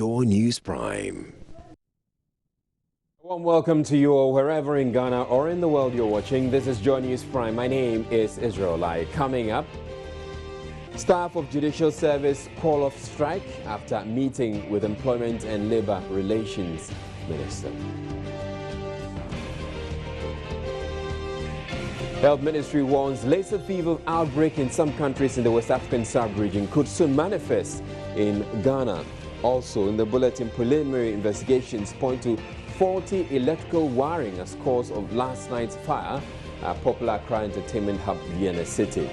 Joy News Prime. Warm welcome to you all wherever in Ghana or in the world you're watching. This is Joy News Prime. My name is Israel Lai. Coming up, staff of Judicial Service call off strike after meeting with Employment and Labour Relations Minister. Health Ministry warns Lassa Fever outbreak in some countries in the West African sub-region could soon manifest in Ghana. Also, in the bulletin, preliminary investigations point to faulty electrical wiring as cause of last night's fire at popular Accra entertainment hub Vienna City.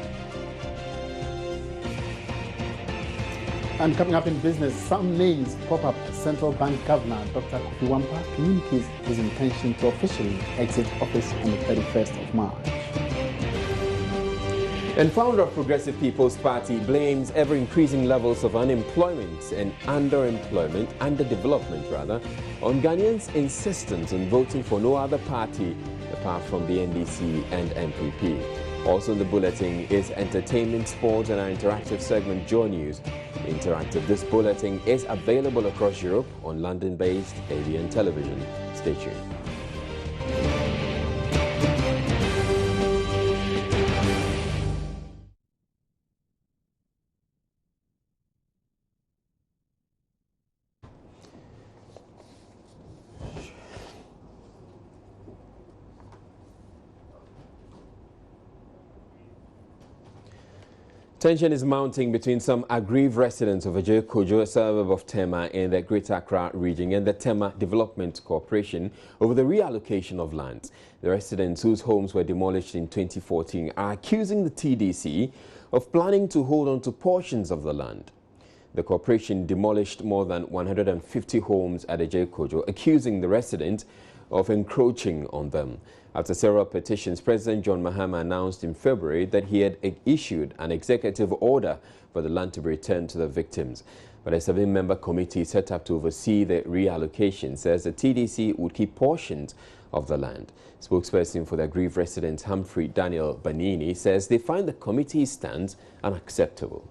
And coming up in business, some names pop up. Central Bank Governor Dr. Kofi Wampa communicates his intention to officially exit office on the 31st of March. And founder of Progressive People's Party blames ever-increasing levels of unemployment and underdevelopment on Ghanaians' insistence on voting for no other party apart from the NDC and MPP. Also in the bulletin is entertainment, sports, and our interactive segment, Joy News Interactive. This bulletin is available across Europe on London-based ABN Television. Stay tuned. Tension is mounting between some Aggrieve residents of Kojo, a suburb of Tema in the Greater Accra region, and the Tema Development Corporation over the reallocation of land. The residents whose homes were demolished in 2014 are accusing the TDC of planning to hold on to portions of the land. The corporation demolished more than 150 homes at Kojo, accusing the residents of encroaching on them. After several petitions, President John Mahama announced in February that he had issued an executive order for the land to be returned to the victims. But a 7-member committee set up to oversee the reallocation says the TDC would keep portions of the land. Spokesperson for the Aggrieve residents, Humphrey Daniel Banini, says they find the committee's stance unacceptable.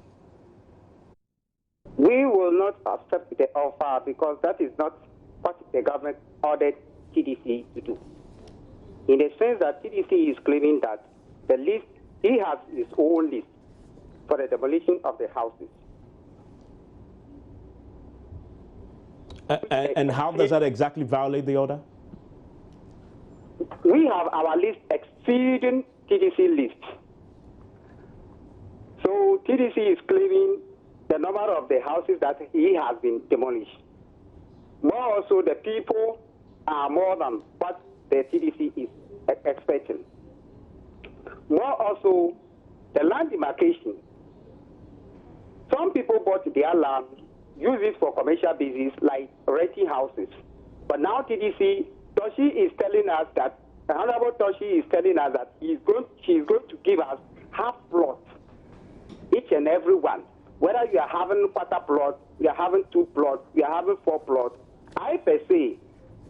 We will not accept the offer because that is not what the government ordered TDC to do. In the sense that TDC is claiming that the list, he has his own list for the demolition of the houses. And how does that exactly violate the order? We have our list exceeding TDC list. So TDC is claiming the number of the houses that he has been demolished. More also, the people are more than what the TDC is expecting. More also, the land demarcation. Some people bought their land, use it for commercial business like renting houses. But now TDC, Toshi is telling us that, Honorable Toshi is telling us that she is going to give us half plot, each and every one. Whether you are having quarter plot, you are having 2 plots, you are having 4 plots. I per se,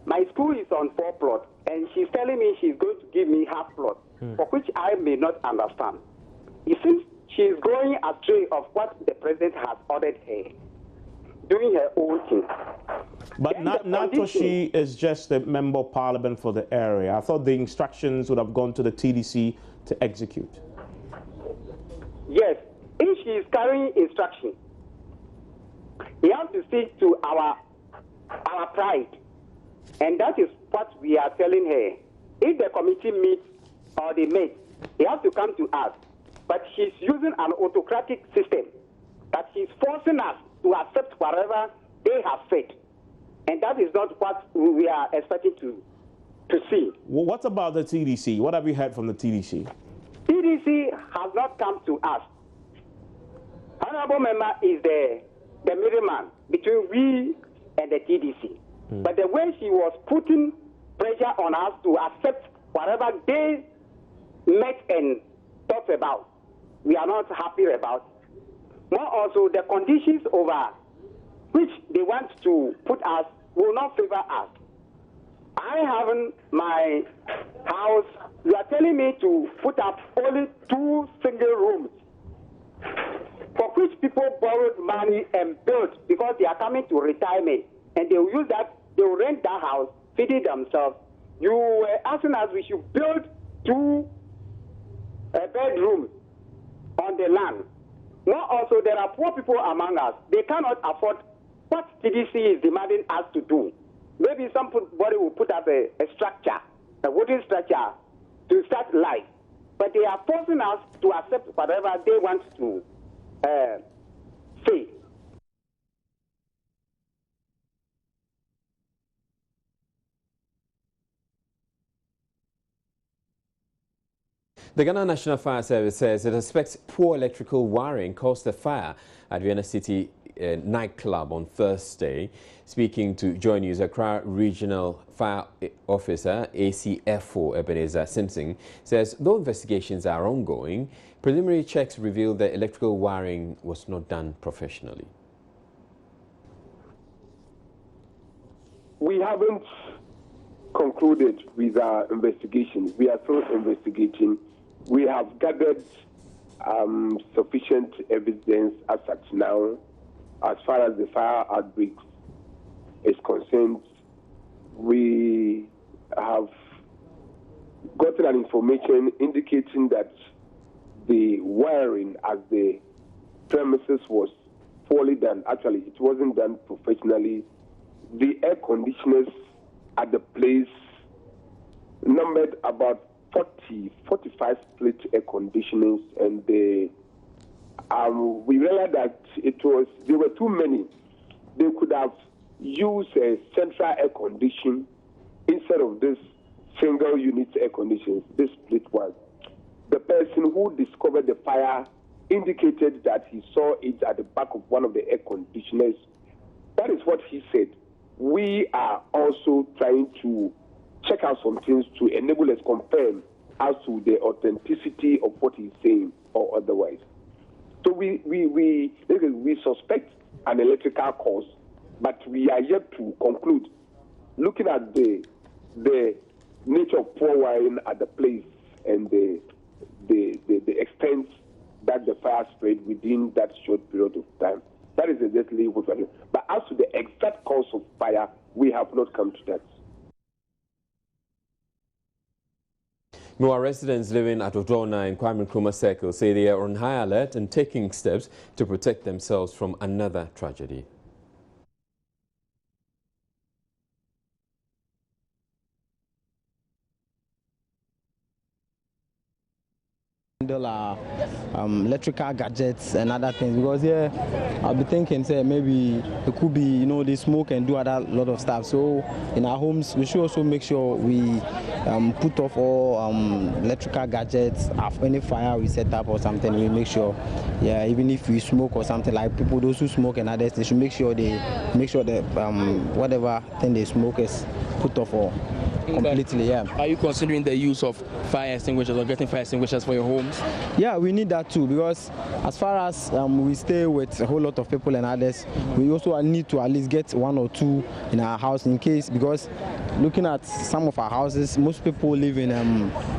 my school is on 4 plots, and she's telling me she's going to give me half plot, for which I may not understand. It seems she's going astray of what the president has ordered her, doing her own thing. But Toshi is just a member of parliament for the area. I thought the instructions would have gone to the TDC to execute. Yes, if she is carrying instruction, we have to stick to our pride. And that is what we are telling her. If the committee meets or they meet, they have to come to us. But she's using an autocratic system that she's forcing us to accept whatever they have said. And that is not what we are expecting to see. Well, what about the TDC? What have you heard from the TDC? TDC has not come to us. Honorable member is the middleman between we and the TDC. But the way she was putting pressure on us to accept whatever they met and talked about, we are not happy about. More also, the conditions over which they want to put us will not favor us. I have my house, you are telling me to put up only 2 single rooms. for which people borrowed money and built because they are coming to retirement, and they will use that, they will rent that house, feed it themselves. You were asking us we should build 2 bedrooms on the land. Now also there are poor people among us. They cannot afford what TDC is demanding us to do. Maybe somebody will put up a structure, a wooden structure, to start life. But they are forcing us to accept whatever they want to say. The Ghana National Fire Service says it expects poor electrical wiring caused a fire at Vienna City nightclub on Thursday. Speaking to Joy News, Accra Regional Fire Officer ACFO Ebenezer Simpson says though investigations are ongoing, preliminary checks revealed that electrical wiring was not done professionally. We haven't concluded with our investigation. We are still investigating. We have gathered sufficient evidence as at now. As far as the fire outbreak is concerned, we have gotten an information indicating that the wiring at the premises was poorly done. Actually, it wasn't done professionally. The air conditioners at the place numbered about 45 split air conditioners, and we realized that there were too many. They could have used a central air condition instead of this single unit air conditions, this split one. The person who discovered the fire indicated that he saw it at the back of one of the air conditioners. That is what he said. We are also trying to check out some things to enable us confirm as to the authenticity of what he's saying or otherwise. So we suspect an electrical cause, but we are yet to conclude. Looking at the nature of poor wiring at the place and the extent that the fire spread within that short period of time, that is exactly what we are doing. But as to the exact cause of fire, we have not come to that. More residents living at Odona in Kwame Nkrumah Circle say they are on high alert and taking steps to protect themselves from another tragedy. Our electrical gadgets and other things, because I'll be thinking say maybe it could be they smoke and do other lot of stuff. So in our homes we should also make sure we put off all electrical gadgets. After any fire we set up or something, we make sure even if we smoke or something, like people those who smoke and others, they should make sure that whatever thing they smoke is put off or completely. Are you considering the use of fire extinguishers or getting fire extinguishers for your homes? Yeah, we need that too, because as far as we stay with a whole lot of people and others, we also need to at least get 1 or 2 in our house in case, because looking at some of our houses, most people live in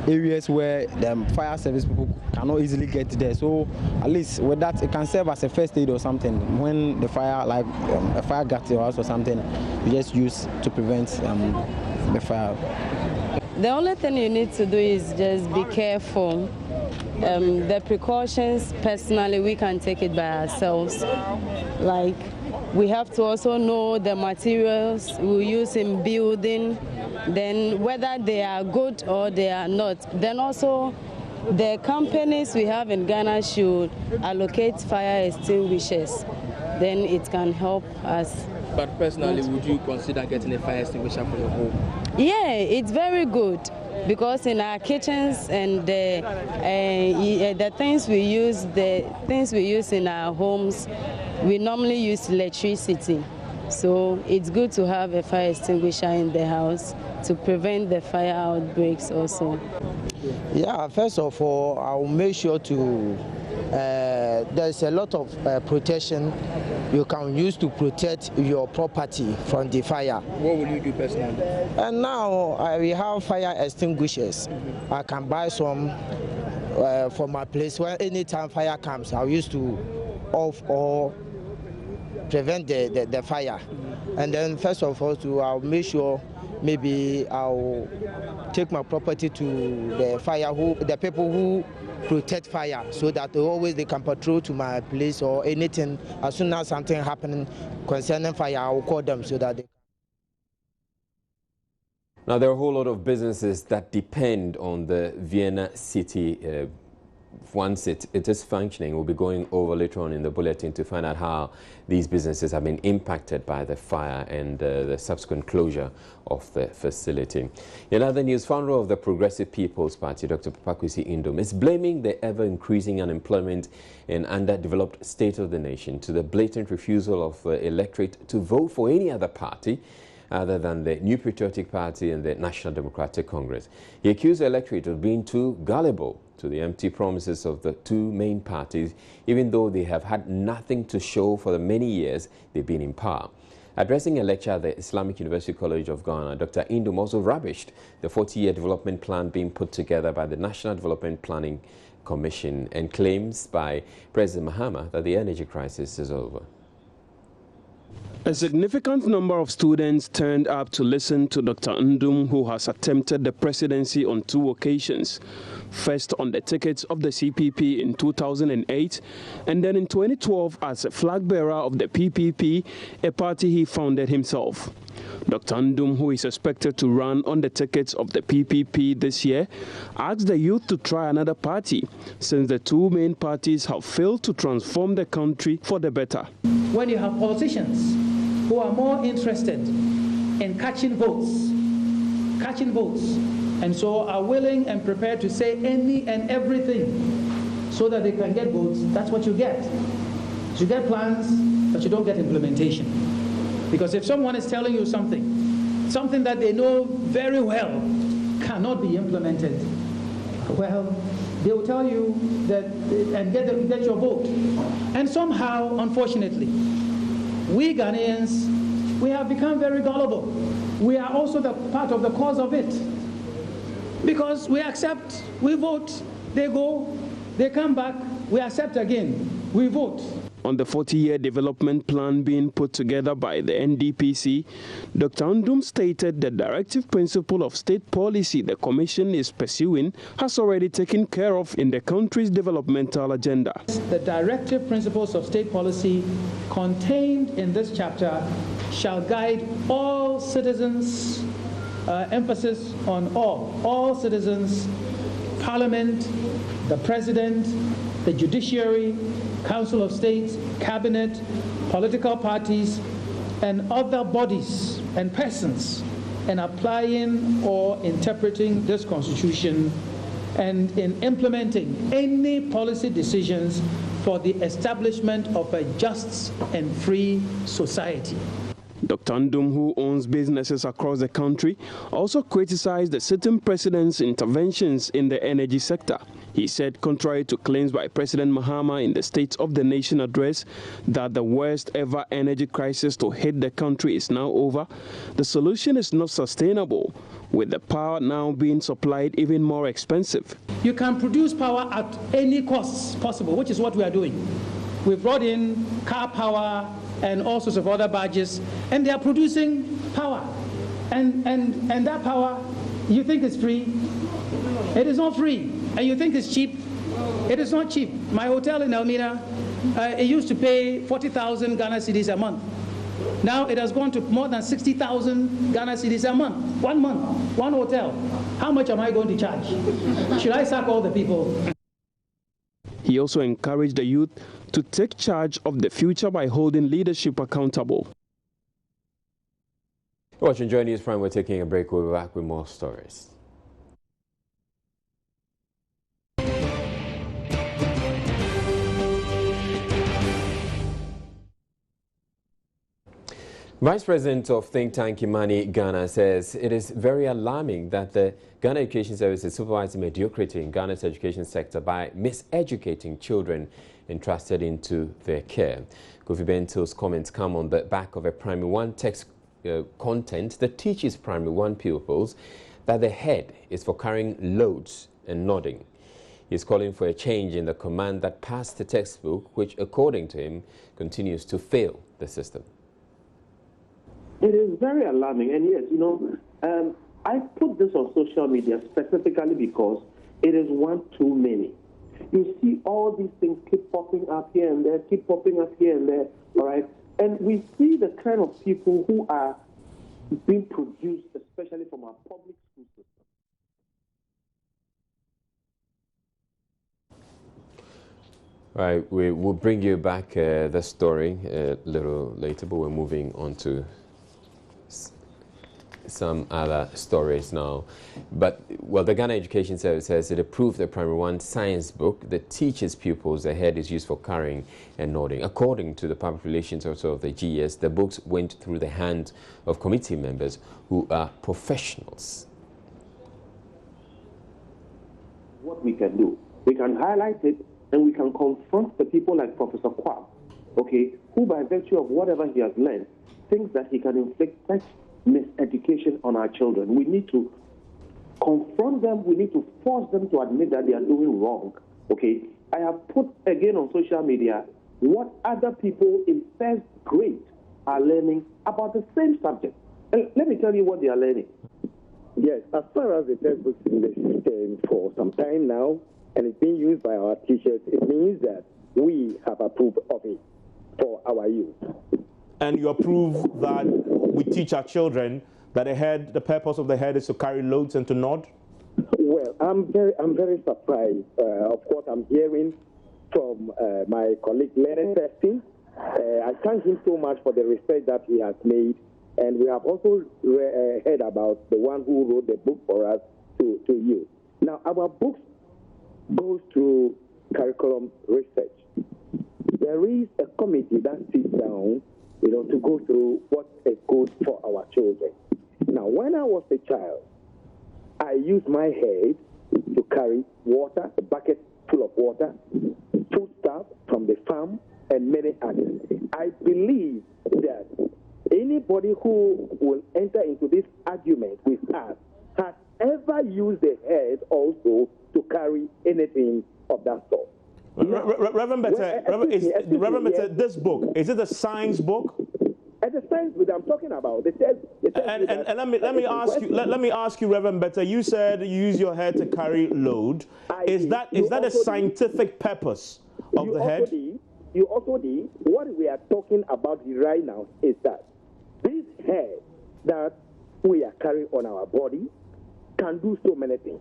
areas where the fire service people cannot easily get there. So at least with that, it can serve as a first aid or something. When the fire, like a fire got to your house or something, you just use to prevent the fire. The only thing you need to do is just be careful. The precautions, personally, we can take it by ourselves. Like, we have to also know the materials we use in building, then whether they are good or they are not. Then also, the companies we have in Ghana should allocate fire extinguishers. Then it can help us. But personally, would you consider getting a fire extinguisher for your home? Yeah, it's very good, because in our kitchens and the things we use in our homes, we normally use electricity. So it's good to have a fire extinguisher in the house to prevent the fire outbreaks also. Yeah, first of all, I will make sure to there's a lot of protection you can use to protect your property from the fire. What will you do personally? And now we have fire extinguishers. I can buy some for my place. When anytime fire comes, I used to off or prevent the fire. And then first of all, I'll make sure maybe I'll take my property to the people who protect fire, so that they can patrol to my place or anything. As soon as something happening concerning fire, I'll call them so that they. Now, there are a whole lot of businesses that depend on the Vienna city. Once it is functioning, we'll be going over later on in the bulletin to find out how these businesses have been impacted by the fire and the subsequent closure of the facility. In other news, founder of the Progressive People's Party, Dr. Papakwesi Indom, is blaming the ever-increasing unemployment in underdeveloped state of the nation to the blatant refusal of the electorate to vote for any other party other than the New Patriotic Party and the National Democratic Congress. He accused the electorate of being too gullible to the empty promises of the two main parties, even though they have had nothing to show for the many years they've been in power. Addressing a lecture at the Islamic University College of Ghana, Dr. Indom also rubbished the 40-year development plan being put together by the National Development Planning Commission and claims by President Mahama that the energy crisis is over. A significant number of students turned up to listen to Dr. Ndum, who has attempted the presidency on 2 occasions. First on the tickets of the CPP in 2008, and then in 2012 as a flag bearer of the PPP, a party he founded himself. Dr. Ndum, who is expected to run on the tickets of the PPP this year, asked the youth to try another party, since the two main parties have failed to transform the country for the better. When you have politicians who are more interested in catching votes, and so are willing and prepared to say any and everything so that they can get votes, that's what you get. You get plans, but you don't get implementation. Because if someone is telling you something that they know very well cannot be implemented, well, they will tell you that and get your vote. And somehow, unfortunately, we Ghanaians, we have become very gullible. We are also the part of the cause of it. Because we accept, we vote, they go, they come back, we accept again, we vote. On the 40-year development plan being put together by the NDPC, Dr. Ndum stated the directive principle of state policy the Commission is pursuing has already taken care of in the country's developmental agenda. The directive principles of state policy contained in this chapter shall guide all citizens, emphasis on all citizens, Parliament, the President, the Judiciary, Council of State, Cabinet, political parties, and other bodies and persons in applying or interpreting this Constitution and in implementing any policy decisions for the establishment of a just and free society. Dr. Ndum, who owns businesses across the country, also criticized the sitting president's interventions in the energy sector. He said, contrary to claims by President Mahama in the State of the Nation address that the worst ever energy crisis to hit the country is now over, the solution is not sustainable, with the power now being supplied even more expensive. You can produce power at any cost possible, which is what we are doing. We've brought in car power and all sorts of other badges, and they are producing power. And that power, you think it's free? It is not free. And you think it's cheap? It is not cheap. My hotel in Elmina, it used to pay 40,000 Ghana cedis a month. Now it has gone to more than 60,000 Ghana cedis a month. 1 month, one hotel. How much am I going to charge? Should I sack all the people? He also encouraged the youth to take charge of the future by holding leadership accountable. You're watching Joy News Prime. We're taking a break. We'll be back with more stories. Vice President of think tank Imani Ghana says it is very alarming that the Ghana Education Service is supervising mediocrity in Ghana's education sector by miseducating children entrusted into their care. Kofi Bento's comments come on the back of a Primary 1 text content that teaches Primary 1 pupils that the head is for carrying loads and nodding. He's calling for a change in the command that passed the textbook, which, according to him, continues to fail the system. It is very alarming, and yes, I put this on social media specifically because it is one too many. You see all these things keep popping up here and there, keep popping up here and there, all right? And we see the kind of people who are being produced, especially from our public school system. Right, we will bring you back the story a little later, but we're moving on to some other stories now. But, well, the Ghana Education Service says it approved the Primary 1 science book that teaches pupils the head is used for carrying and nodding. According to the public relations also of the GS, the books went through the hands of committee members who are professionals. What we can do, we can highlight it and we can confront the people like Professor Kwab, okay, who by virtue of whatever he has learned thinks that he can inflict such miseducation on our children. We need to confront them. We need to force them to admit that they are doing wrong. Okay, I have put again on social media what other people in first grade are learning about the same subject. And let me tell you what they are learning. Yes, as far as the textbooks in the system for some time now, and it's being used by our teachers, it means that we have approved of it for our youth. And you approve that we teach our children that the purpose of the head is to carry loads and to nod? Well, I'm very surprised. Of course, I'm hearing from my colleague Leonard Testing. I thank him so much for the research that he has made. And we have also heard about the one who wrote the book for us to use. Now, our books goes through curriculum research. There is a committee that sits down, to go through what is good for our children. Now, when I was a child, I used my head to carry water, a bucket full of water, foodstuff from the farm, and many others. I believe that anybody who will enter into this argument with us has ever used the head also to carry anything of that sort. Reverend Bette, this book, is it a science book? It's a science book I'm talking about. And let me ask you, Reverend Bette, you said you use your head to carry load. Is that a scientific purpose of the head? You also did. What we are talking about right now is that this head that we are carrying on our body can do so many things.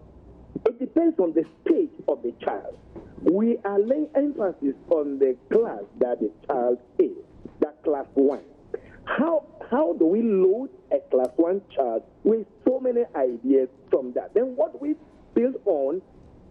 It depends on the stage of the child. We are laying emphasis on the class that the child is, that class 1. How do we load a class 1 child with so many ideas from that? Then what we build on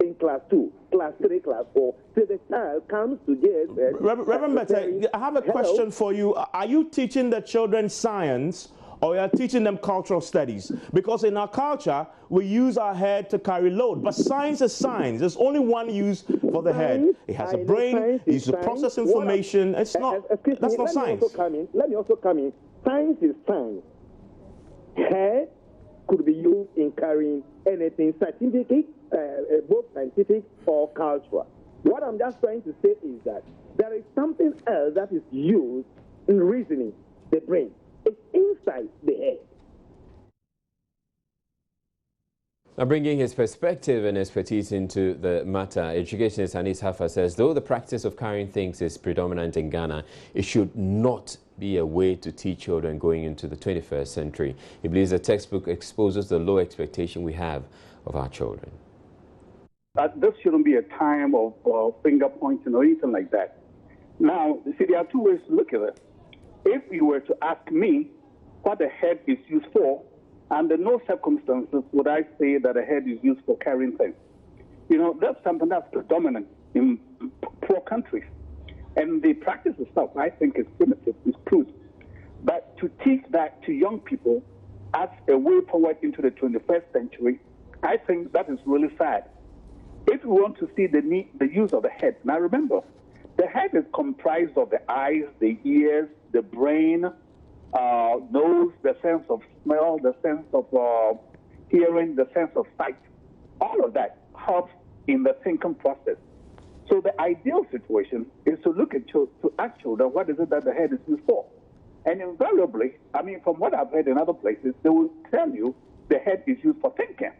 in class 2, class 3, class 4, till the child comes to JSS. Reverend Bette, I have a question for you. Are you teaching the children science, or you are teaching them cultural studies? Because in our culture, we use our head to carry load. But science is science. There's only one use for the head. It has a brain. It used to process information. That's not science. Let me also come in. Science is science. Head could be used in carrying anything scientific, both scientific or cultural. What I'm just trying to say is that there is something else that is used in reasoning, the brain. It's inside the head. Now, bringing his perspective and expertise into the matter, educationist Anis Hafa says, though the practice of carrying things is predominant in Ghana, it should not be a way to teach children going into the 21st century. He believes the textbook exposes the low expectation we have of our children. This shouldn't be a time of finger pointing or anything like that. Now, you see, there are two ways to look at it. If you were to ask me what a head is used for, under no circumstances would I say that a head is used for carrying things. That's something that's predominant in poor countries. And the practice itself, I think, is primitive, is crude. But to teach that to young people as a way forward into the 21st century, I think that is really sad. If we want to see the use of the head, now remember, the head is comprised of the eyes, the ears, the brain, nose, the sense of smell, the sense of hearing, the sense of sight. All of that helps in the thinking process. So the ideal situation is to look at to ask children, what is it that the head is used for? And invariably, I mean, from what I've heard in other places, they will tell you the head is used for thinking.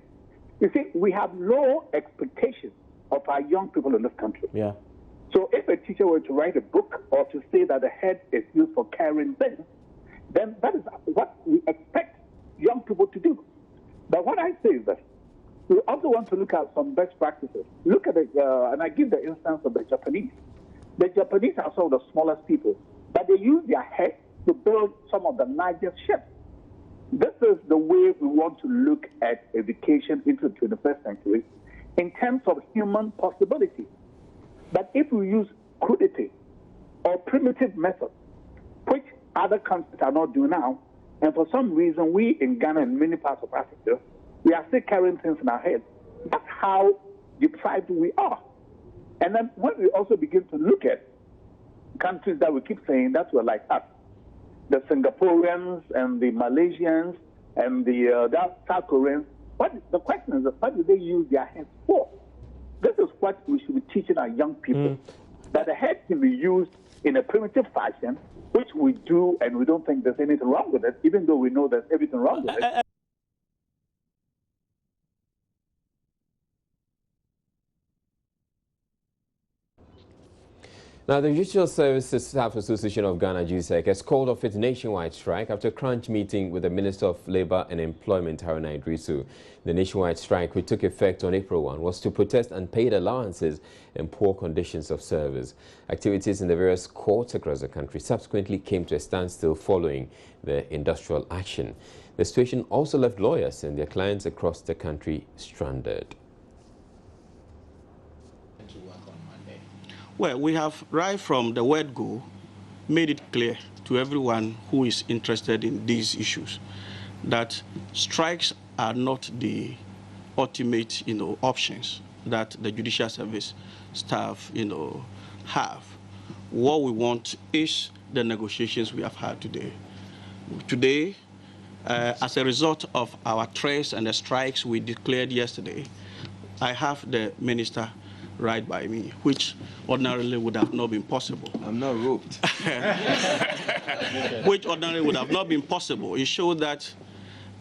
You see, we have low expectations of our young people in this country. Yeah. So if a teacher were to write a book or to say that the head is used for carrying things, then that is what we expect young people to do. But what I say is that we also want to look at some best practices. Look at and I give the instance of the Japanese. The Japanese are some of the smallest people, but they use their head to build some of the largest ships. This is the way we want to look at education into the 21st century in terms of human possibility. But if we use crudity or primitive methods, which other countries are not doing now, and for some reason we in Ghana and many parts of Africa, we are still carrying things in our heads. That's how deprived we are. And then when we also begin to look at countries that we keep saying that were like us, the Singaporeans and the Malaysians and the South Koreans, the question is, what do they use their heads for? This is what we should be teaching our young people, that the head can be used in a primitive fashion, which we do, and we don't think there's anything wrong with it, even though we know there's everything wrong with it. Now, the Judicial Services Staff Association of Ghana, Judicial, has called off its nationwide strike after a crunch meeting with the Minister of Labour and Employment, Haruna Idrisu. The nationwide strike, which took effect on April 1, was to protest unpaid allowances and poor conditions of service. Activities in the various courts across the country subsequently came to a standstill following the industrial action. The situation also left lawyers and their clients across the country stranded. Well, we have, right from the word go, made it clear to everyone who is interested in these issues that strikes are not the ultimate, options that the judicial service staff, have. What we want is the negotiations we have had today. Today, as a result of our threats and the strikes we declared yesterday, I have the minister right by me, which ordinarily would have not been possible. I'm not roped. Which ordinarily would have not been possible. It showed that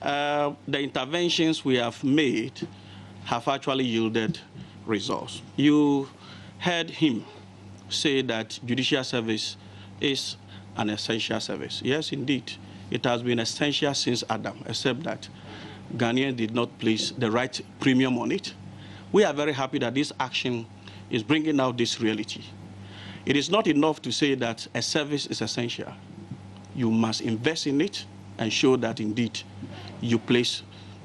the interventions we have made have actually yielded results. You heard him say that judicial service is an essential service. Yes, indeed. It has been essential since Adam, except that Ghanaians did not place the right premium on it. We are very happy that this action is bringing out this reality. It is not enough to say that a service is essential. You must invest in it and show that indeed you place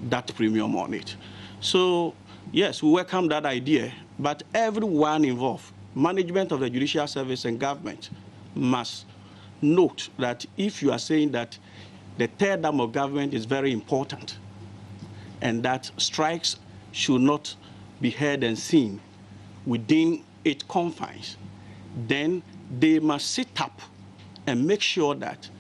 that premium on it. So, yes, we welcome that idea, but everyone involved, management of the judicial service and government, must note that if you are saying that the third arm of government is very important and that strikes should not be heard and seen within its confines, then they must sit up and make sure that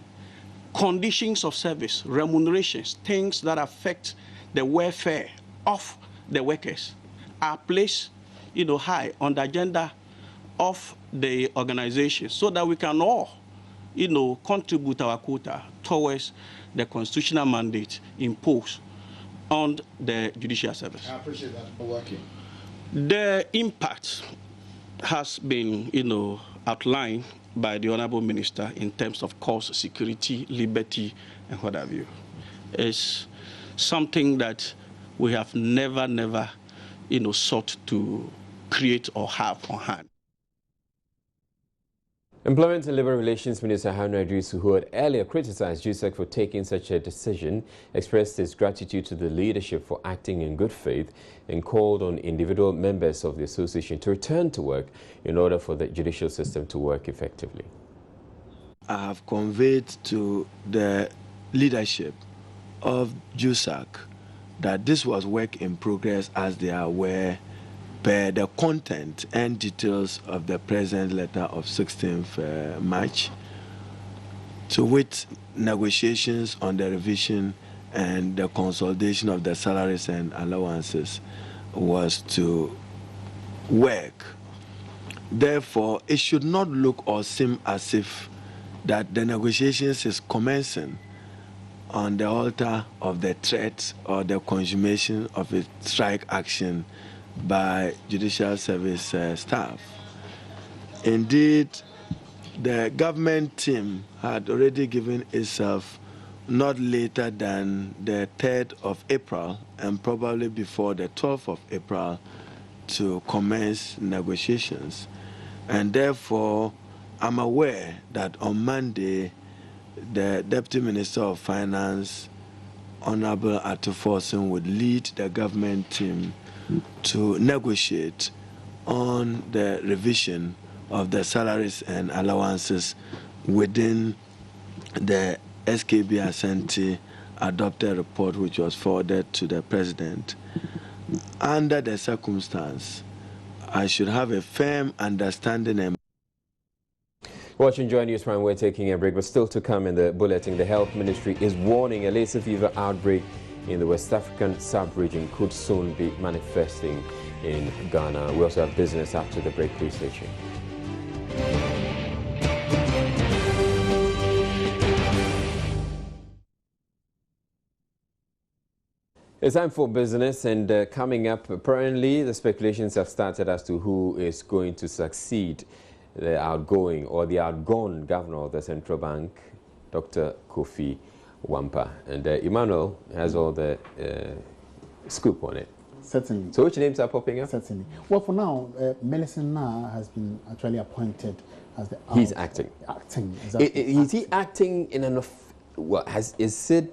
conditions of service, remunerations, things that affect the welfare of the workers are placed, high on the agenda of the organization so that we can all, contribute our quota towards the constitutional mandate imposed on the judicial service. I appreciate that for working. The impact has been, outlined by the Honorable Minister in terms of cost, security, liberty, and what have you. It's something that we have never, sought to create or have on hand. Employment and Labour Relations Minister Haruna Idrisu, who had earlier criticized JUSEC for taking such a decision, expressed his gratitude to the leadership for acting in good faith and called on individual members of the association to return to work in order for the judicial system to work effectively. I have conveyed to the leadership of JUSEC that this was work in progress as they are aware per the content and details of the present letter of 16th March, to which negotiations on the revision and the consolidation of the salaries and allowances was to work. Therefore, it should not look or seem as if that the negotiations is commencing on the altar of the threat or the consummation of a strike action by judicial service staff. Indeed, the government team had already given itself not later than the 3rd of April and probably before the 12th of April to commence negotiations. And therefore, I'm aware that on Monday, the Deputy Minister of Finance, Honorable Atuforsen, would lead the government team to negotiate on the revision of the salaries and allowances within the SKB Asante adopted report, which was forwarded to the President. Under the circumstance, I should have a firm understanding and Watching Joy News Prime, we're taking a break, but still to come in the bulletin, the Health Ministry is warning a Lassa Fever outbreak in the West African sub-region could soon be manifesting in Ghana. We also have business after the break. Please stay tuned. It's time for business, and coming up, apparently the speculations have started as to who is going to succeed the outgoing or the outgone governor of the central bank, Dr. Kofi Wampa. And Emmanuel has all the scoop on it. Certainly. So which names are popping up? Certainly. Well, for now, Melicent Na has been actually appointed as the... He's acting. Acting. Exactly. Is he acting in an... Is it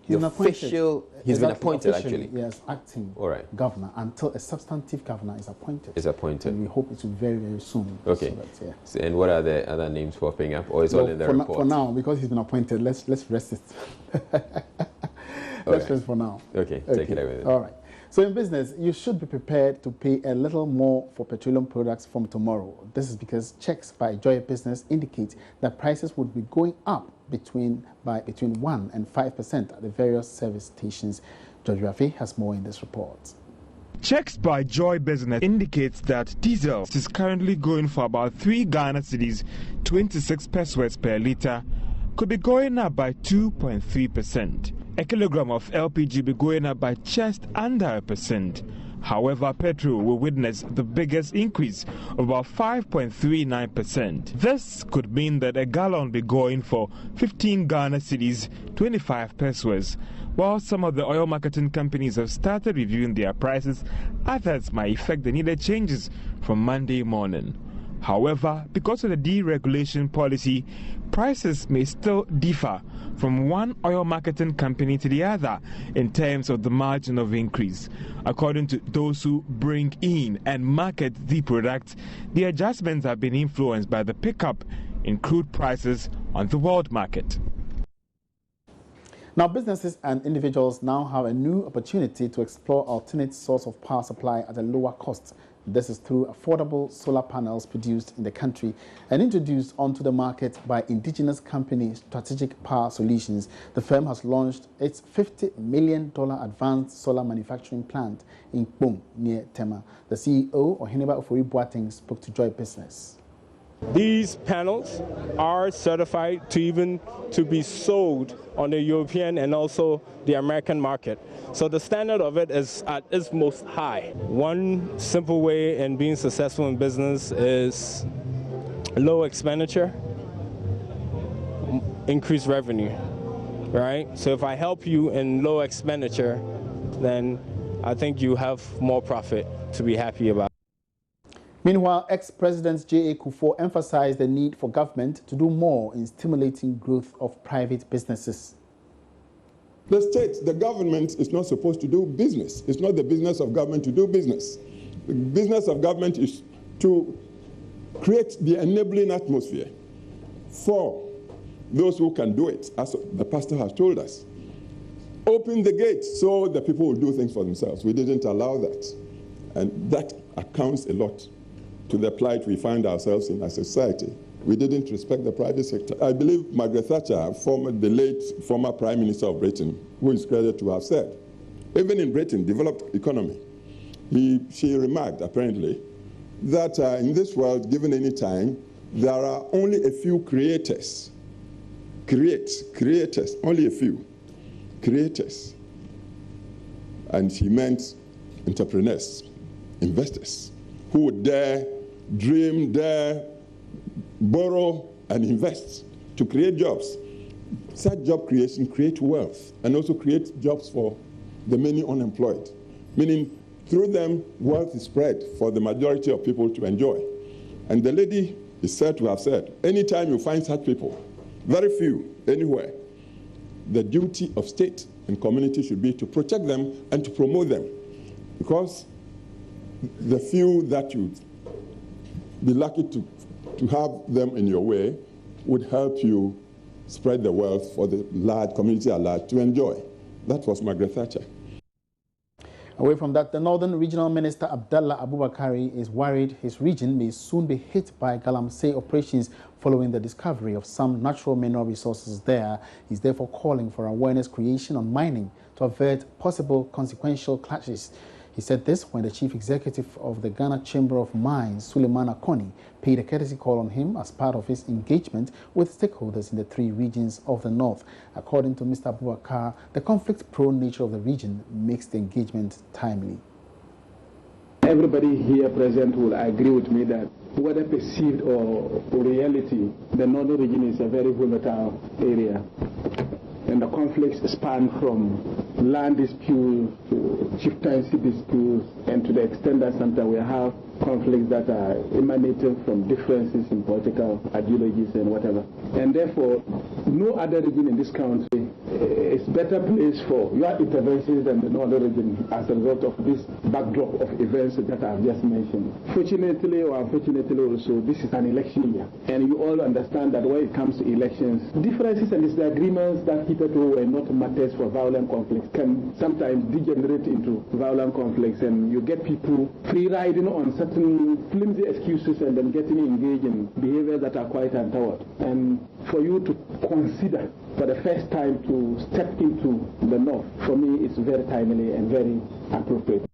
the official... He's been appointed, actually. Yes, acting governor until a substantive governor is appointed. Is appointed. And we hope it will be very, very soon. Okay. So that, yeah. So, and what are the other names popping up, or is all in the report? For now, because he's been appointed, let's rest it. Let's rest for now. Okay, take it away. All right. So in business, you should be prepared to pay a little more for petroleum products from tomorrow. This is because checks by Joy Business indicate that prices would be going up between 1% and 5% at the various service stations. George Rafi has more in this report. Checks by Joy Business indicates that diesel is currently going for about 3 Ghana cedis, 26 pesos per litre, could be going up by 2.3%. A kilogram of LPG be going up by just under 1%. However, petrol will witness the biggest increase of about 5.39%. This could mean that a gallon be going for 15 Ghana cedis, 25 pesos. While some of the oil marketing companies have started reviewing their prices, others might effect the needed changes from Monday morning. However, because of the deregulation policy, prices may still differ from one oil marketing company to the other in terms of the margin of increase. According to those who bring in and market the product, the adjustments have been influenced by the pickup in crude prices on the world market. Now, businesses and individuals now have a new opportunity to explore alternate source of power supply at a lower cost. This is through affordable solar panels produced in the country and introduced onto the market by indigenous company Strategic Power Solutions. The firm has launched its $50 million advanced solar manufacturing plant in Kpong near Tema. The CEO, Ohineba Ofori Boateng, spoke to Joy Business. These panels are certified to be sold on the European and also the American market. So the standard of it is at its most high. One simple way in being successful in business is low expenditure, increased revenue, right? So if I help you in low expenditure, then I think you have more profit to be happy about. Meanwhile, ex-President J.A. Kufuor emphasized the need for government to do more in stimulating growth of private businesses. The state, the government is not supposed to do business. It's not the business of government to do business. The business of government is to create the enabling atmosphere for those who can do it, as the pastor has told us. Open the gate so the people will do things for themselves. We didn't allow that. And that accounts a lot to the plight we find ourselves in as a society. We didn't respect the private sector. I believe Margaret Thatcher, the late former Prime Minister of Britain, who is credited to have said, even in Britain, developed economy, she remarked, apparently, that in this world, given any time, there are only a few creators. Creators, only a few creators. And he meant entrepreneurs, investors, who would dare dream, dare borrow and invest to create jobs. Such job creation creates wealth and also creates jobs for the many unemployed, meaning through them wealth is spread for the majority of people to enjoy. And the lady is said to have said, anytime you find such people, very few anywhere, the duty of state and community should be to protect them and to promote them, because the few that you'd be lucky to have them in your way would help you spread the wealth for the large community at large to enjoy. That was Margaret Thatcher. Away from that, the Northern Regional Minister Abdallah Abubakari is worried his region may soon be hit by galamsey operations following the discovery of some natural mineral resources there. He's therefore calling for awareness creation on mining to avert possible consequential clashes. He said this when the Chief Executive of the Ghana Chamber of Mines, Suleiman Akoni, paid a courtesy call on him as part of his engagement with stakeholders in the 3 regions of the north. According to Mr. Abubakar, the conflict-prone nature of the region makes the engagement timely. Everybody here present will agree with me that whether perceived or reality, the northern region is a very volatile area. And the conflicts span from land disputes to chieftaincy disputes, and to the extent that sometimes we have conflicts that are emanating from differences in political ideologies and whatever. And therefore, no other region in this country is better placed for your interventions than the northern region as a result of this backdrop of events that I've just mentioned. Fortunately or unfortunately also, this is an election year. And you all understand that when it comes to elections, differences and disagreements that hitherto were not matters for violent conflicts can sometimes degenerate into violent conflicts, and you get people free riding on certain flimsy excuses and then getting engaged in behaviors that are quite untoward. And for you to consider for the first time to step into the north, for me, it's very timely and very appropriate.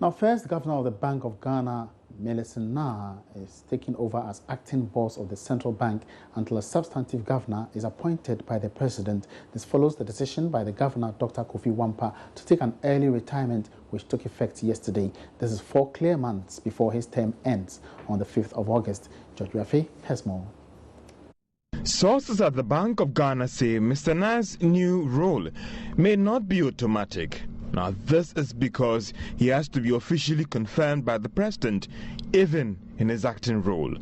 Now, first, the Governor of the Bank of Ghana, Millicent Nah, is taking over as acting boss of the central bank until a substantive governor is appointed by the president. This follows the decision by the governor, Dr. Kofi Wampa, to take an early retirement, which took effect yesterday. This is 4 clear months before his term ends on the 5th of August. George Rafe has more. Sources at the Bank of Ghana say Mr. Nah's new role may not be automatic. Now, this is because he has to be officially confirmed by the president, even in his acting role.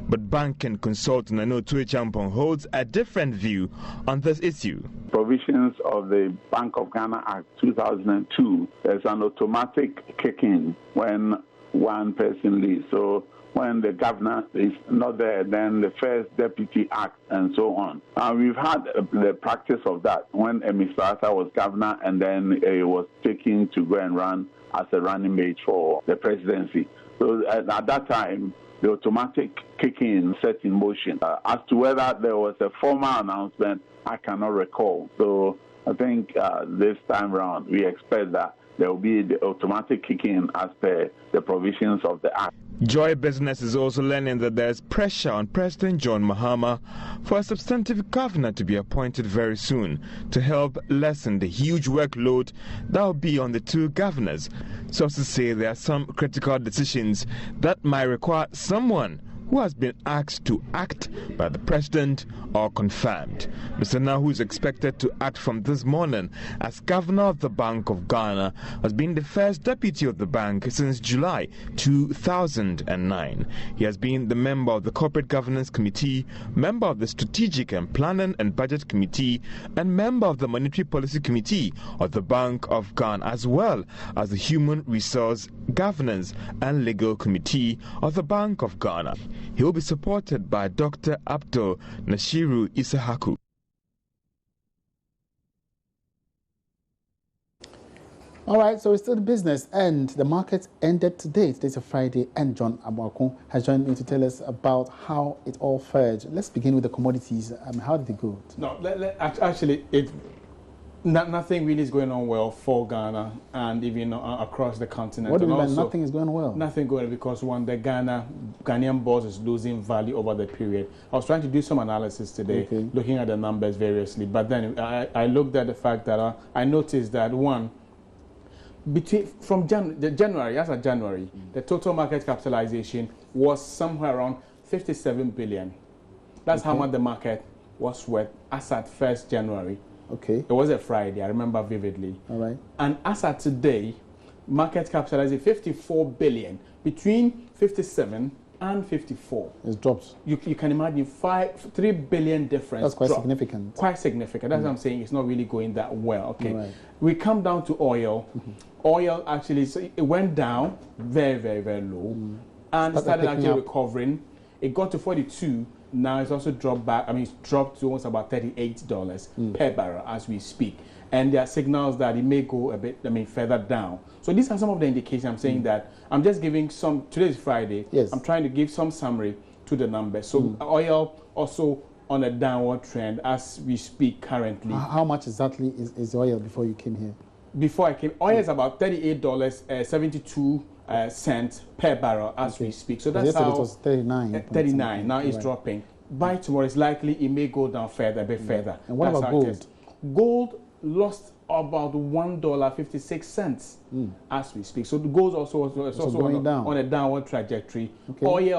But bank and consultant Ano Tue Champong holds a different view on this issue. Provisions of the Bank of Ghana Act 2002, there's an automatic kick-in when one person leaves. So when the governor is not there, then the first deputy acts and so on. We've had the practice of that when Mr. Asa was governor, and then he was taken to go and run as a running mate for the presidency. So at that time, the automatic kick-in set in motion. As to whether there was a formal announcement, I cannot recall. So I think this time around, we expect that there will be the automatic kick-in as per the provisions of the Act. Joy Business is also learning that there's pressure on President John Mahama for a substantive governor to be appointed very soon to help lessen the huge workload that will be on the 2 governors. Sources say there are some critical decisions that might require someone who has been asked to act by the president or confirmed. Mr. Nah, who is expected to act from this morning as governor of the Bank of Ghana, has been the first deputy of the bank since July 2009. He has been the member of the Corporate Governance Committee, member of the Strategic and Planning and Budget Committee, and member of the Monetary Policy Committee of the Bank of Ghana, as well as the Human Resource Governance and Legal Committee of the Bank of Ghana. He will be supported by Dr. Abdul Nashiru Isahaku. All right, so it's still business, and the market ended today. Today's a Friday, and John Abuakun has joined me to tell us about how it all fared. Let's begin with the commodities. How did it go? No, actually, Nothing really is going on well for Ghana and even across the continent. What do you mean nothing is going well? Nothing going because one, the Ghanaian bourse is losing value over the period. I was trying to do some analysis today, looking at the numbers variously, but then I looked at the fact that I noticed that one, from January, the total market capitalization was somewhere around 57 billion. That's how much the market was worth as at 1st January. Okay. It was a Friday, I remember vividly. All right. And as at today, market capitalization 54 billion. Between 57 and 54. It's dropped. You can imagine 3 billion difference. That's quite drop. significant. Quite significant. That's what I'm saying. It's not really going that well. Okay. Right. We come down to oil. Oil actually, so it went down very, very, very low. And started actually recovering. It got to 42. Now it's also dropped back. I mean, it's dropped to almost about $38 per barrel as we speak. And there are signals that it may go a bit, further down. So these are some of the indications. I'm saying that I'm just giving some, today is Friday. Yes. I'm trying to give some summary to the numbers. So oil also on a downward trend as we speak currently. How much exactly is oil before you came here? Before I came, oil is about $38.72 cents per barrel as we speak. So that's how it was 39. 39. Now it's dropping. By tomorrow, it's likely it may go down further, a bit further. And what about gold? Gold lost about $1.56 as we speak. So the gold also going down on a downward trajectory. Okay.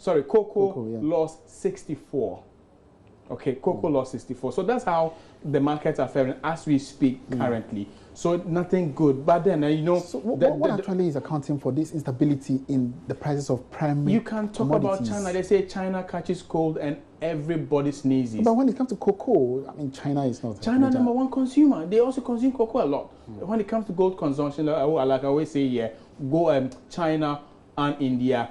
Cocoa lost 64. Okay, cocoa lost 64. So that's how the markets are faring as we speak currently. So nothing good. But then, So what actually is accounting for this instability in the prices of primary You can talk about China. They say China catches cold and everybody sneezes. But when it comes to cocoa, I mean, China is not. China number one consumer. They also consume cocoa a lot. When it comes to gold consumption, like I always say, China and India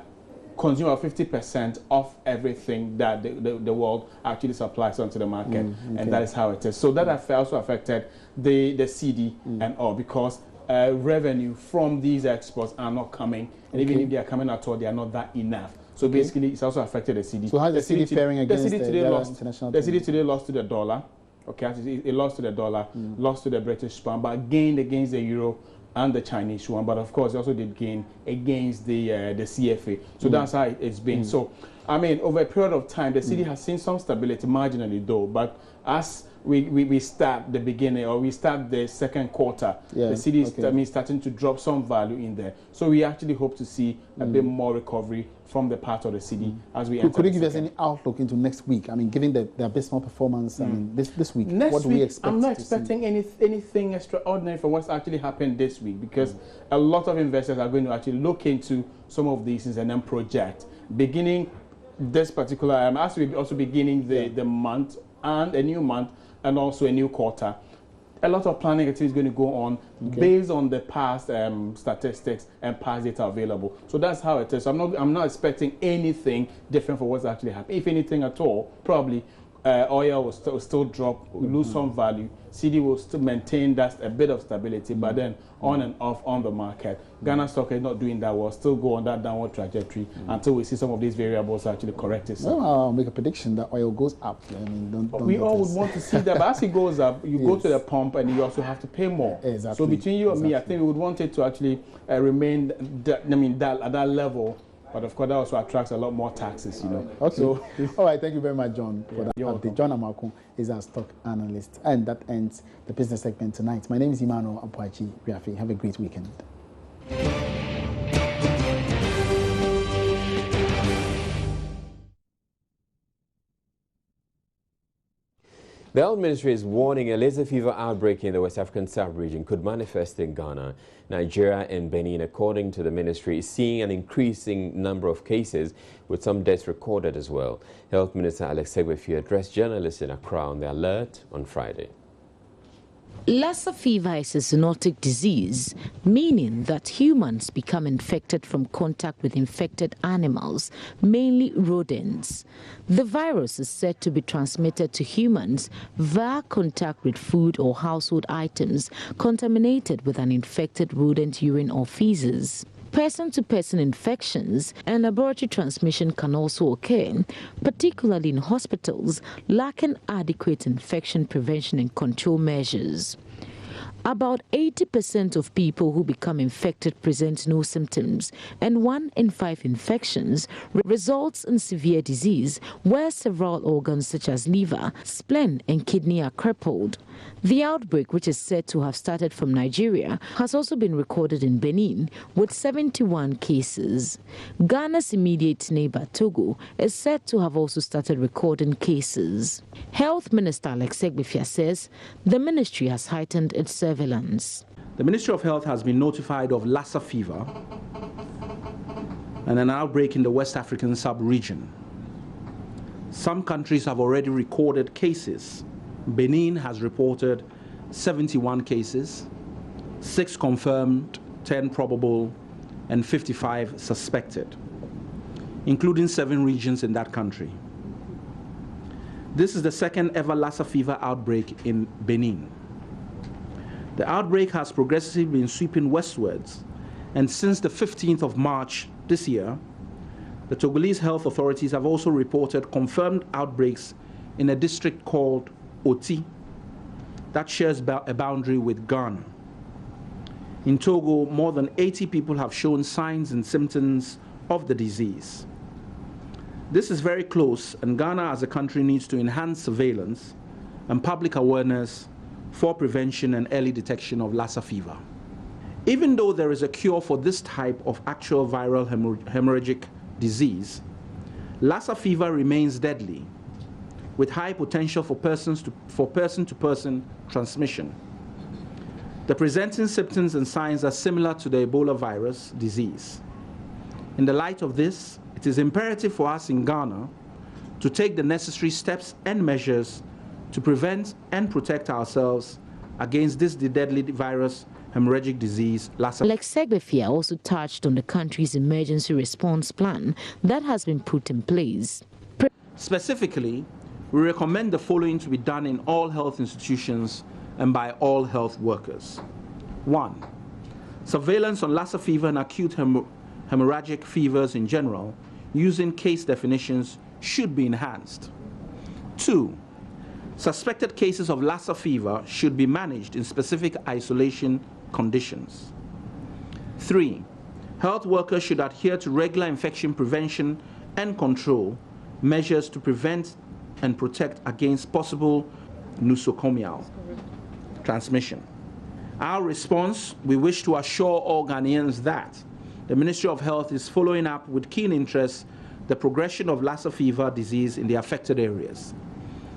consume about 50% of everything that the world actually supplies onto the market, and that is how it is. So that also affected the CD and all, because revenue from these exports are not coming, and even if they are coming at all, they are not that enough. So basically, it's also affected the CD. So how's the CD faring against the international? The CD today lost to the dollar. Okay, it lost to the dollar, lost to the British pound, but gained against the euro and the Chinese yuan. But of course, it also did gain against the CFA. So that's how it's been. So, I mean, over a period of time, the CD has seen some stability marginally, though. But as we start the beginning, or we start the second quarter, the CD is starting to drop some value in there. So we actually hope to see a bit more recovery from the part of the CD as we enter. Could you give us any outlook into next week? I mean, given the abysmal performance, I mean, this week, what do we expect? I'm not expecting anything extraordinary for what's actually happened this week, because a lot of investors are going to actually look into some of these things and then project. Beginning this particular, as we also beginning the month and a new month and also a new quarter, a lot of planning activity is going to go on based on the past statistics and past data available. So that's how it is. So I'm not expecting anything different for what's actually happening. If anything at all, probably oil will still drop, lose some value. CD will still maintain that a bit of stability, but then on and off on the market. Ghana stock is not doing that well, still go on that downward trajectory until we see some of these variables actually correct itself. Well, I'll make a prediction that oil goes up. I mean, we all would want to see that, but as it goes up, you go to the pump and you also have to pay more. Exactly. So between you and me, I think we would want it to actually remain at that level. But of course, that also attracts a lot more taxes, you know. Okay. So, all right, thank you very much, John, for that update. John Amakun is our stock analyst. And that ends the business segment tonight. My name is Emmanuel Apuachi Riafi. Have a great weekend. The Health Ministry is warning a Lassa Fever outbreak in the West African sub-region could manifest in Ghana. Nigeria and Benin, according to the ministry, is seeing an increasing number of cases, with some deaths recorded as well. Health Minister Alex Segbefi addressed journalists in Accra on the alert on Friday. Lassa fever is a zoonotic disease, meaning that humans become infected from contact with infected animals, mainly rodents. The virus is said to be transmitted to humans via contact with food or household items contaminated with an infected rodent urine or feces. Person-to-person infections and laboratory transmission can also occur, particularly in hospitals lacking adequate infection prevention and control measures. About 80% of people who become infected present no symptoms, and 1 in 5 infections results in severe disease where several organs such as liver, spleen and kidney are crippled. The outbreak, which is said to have started from Nigeria, has also been recorded in Benin with 71 cases. Ghana's immediate neighbor, Togo, is said to have also started recording cases. Health Minister ExPresidents says the ministry has heightened its surveillance. The Ministry of Health has been notified of Lassa Fever and an outbreak in the West African sub-region. Some countries have already recorded cases. Benin has reported 71 cases, 6 confirmed, 10 probable, and 55 suspected, including 7 regions in that country. This is the second ever Lassa Fever outbreak in Benin. The outbreak has progressively been sweeping westwards, and since the 15th of March this year, the Togolese health authorities have also reported confirmed outbreaks in a district called Oti that shares a boundary with Ghana. In Togo, more than 80 people have shown signs and symptoms of the disease. This is very close, and Ghana as a country needs to enhance surveillance and public awareness for prevention and early detection of Lassa fever. Even though there is a cure for this type of actual viral hemorrhagic disease, Lassa fever remains deadly, with high potential for person-to-person transmission. The presenting symptoms and signs are similar to the Ebola virus disease. In the light of this, it is imperative for us in Ghana to take the necessary steps and measures to prevent and protect ourselves against this deadly virus hemorrhagic disease, Lassa. ExPresidents also touched on the country's emergency response plan that has been put in place. Specifically, we recommend the following to be done in all health institutions and by all health workers. 1. Surveillance on Lassa fever and acute hemorrhagic fevers in general, using case definitions, should be enhanced. 2. Suspected cases of Lassa fever should be managed in specific isolation conditions. 3. Health workers should adhere to regular infection prevention and control measures to prevent and protect against possible nosocomial transmission. Our response, we wish to assure all Ghanaians that the Ministry of Health is following up with keen interest the progression of Lassa fever disease in the affected areas.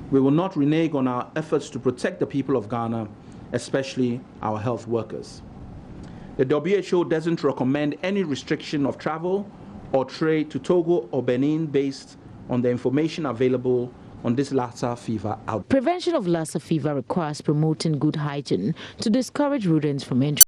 We will not renege on our efforts to protect the people of Ghana, especially our health workers. The WHO doesn't recommend any restriction of travel or trade to Togo or Benin based on the information available on this Lassa fever outbreak. Prevention of Lassa fever requires promoting good hygiene to discourage rodents from entering